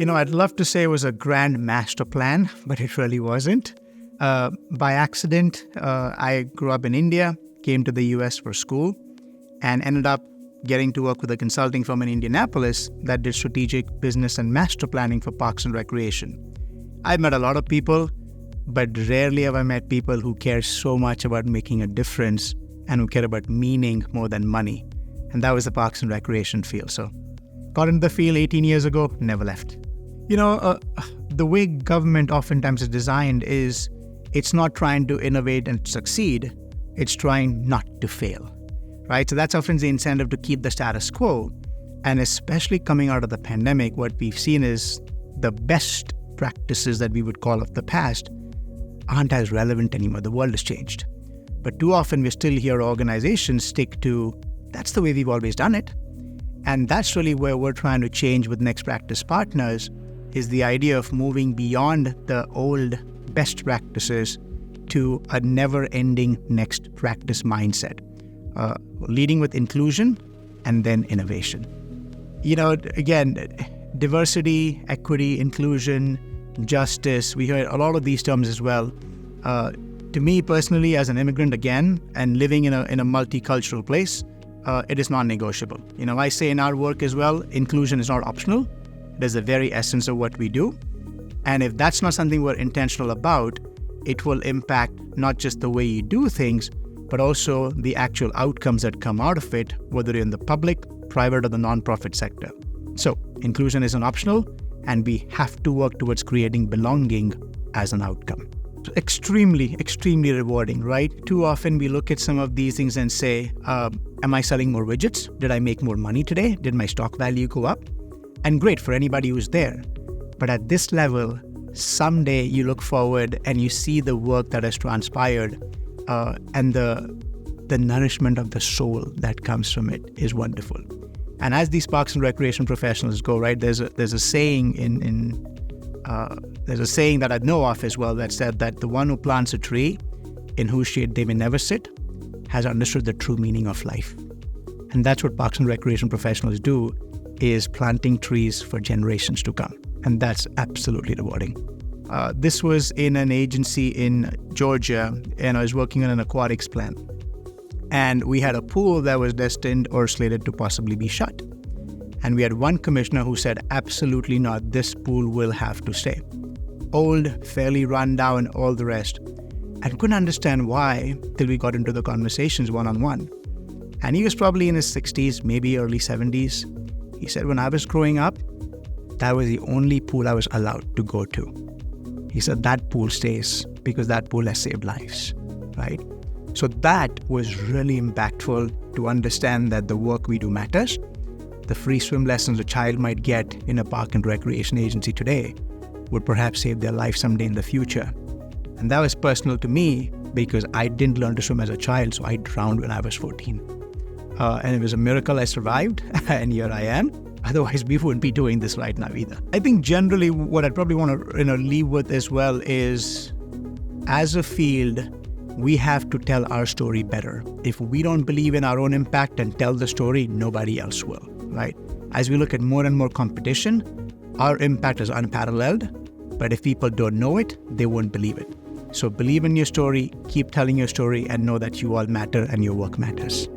I'd love to say it was a grand master plan, but it really wasn't. By accident, I grew up in India, came to the US for school, and ended up getting to work with a consulting firm in Indianapolis that did strategic business and master planning for parks and recreation. I've met a lot of people, but rarely have I met people who care so much about making a difference and who care about meaning more than money. And that was the parks and recreation field. So got into the field 18 years ago, never left. The way government oftentimes is designed is it's not trying to innovate and succeed, it's trying not to fail, right? So that's often the incentive to keep the status quo. And especially coming out of the pandemic, what we've seen is the best practices that we would call of the past aren't as relevant anymore. The world has changed. But too often we still hear organizations stick to, that's the way we've always done it. And that's really where we're trying to change with Next Practice Partners, is the idea of moving beyond the old best practices to a never-ending next practice mindset, leading with inclusion and then innovation. Again, diversity, equity, inclusion, justice, we hear a lot of these terms as well. To me personally, as an immigrant again, and living in a multicultural place, it is non-negotiable. I say in our work as well, inclusion is not optional. It is the very essence of what we do. And if that's not something we're intentional about, it will impact not just the way you do things, but also the actual outcomes that come out of it, whether you're in the public, private, or the nonprofit sector. So inclusion isn't optional, and we have to work towards creating belonging as an outcome. So extremely, extremely rewarding, right? Too often we look at some of these things and say, am I selling more widgets? Did I make more money today? Did my stock value go up? And great for anybody who's there. But at this level, someday you look forward and you see the work that has transpired, and the nourishment of the soul that comes from it is wonderful. And as these parks and recreation professionals go, right, there's a saying there's a saying that I know of as well that said that the one who plants a tree in whose shade they may never sit has understood the true meaning of life. And that's what parks and recreation professionals do, is planting trees for generations to come. And that's absolutely rewarding. This was in an agency in Georgia, and I was working on an aquatics plan. And we had a pool that was destined or slated to possibly be shut. And we had one commissioner who said, absolutely not, this pool will have to stay. Old, fairly run down, all the rest. And couldn't understand why till we got into the conversations one-on-one. And he was probably in his 60s, maybe early 70s. He said, when I was growing up, that was the only pool I was allowed to go to. He said, that pool stays because that pool has saved lives, right? So that was really impactful to understand that the work we do matters. The free swim lessons a child might get in a park and recreation agency today would perhaps save their life someday in the future. And that was personal to me because I didn't learn to swim as a child, so I drowned when I was 14. And it was a miracle I survived, and here I am. Otherwise, we wouldn't be doing this right now either. I think generally what I'd probably want to leave with as well is, as a field, we have to tell our story better. If we don't believe in our own impact and tell the story, nobody else will, right? As we look at more and more competition, our impact is unparalleled, but if people don't know it, they won't believe it. So believe in your story, keep telling your story, and know that you all matter and your work matters.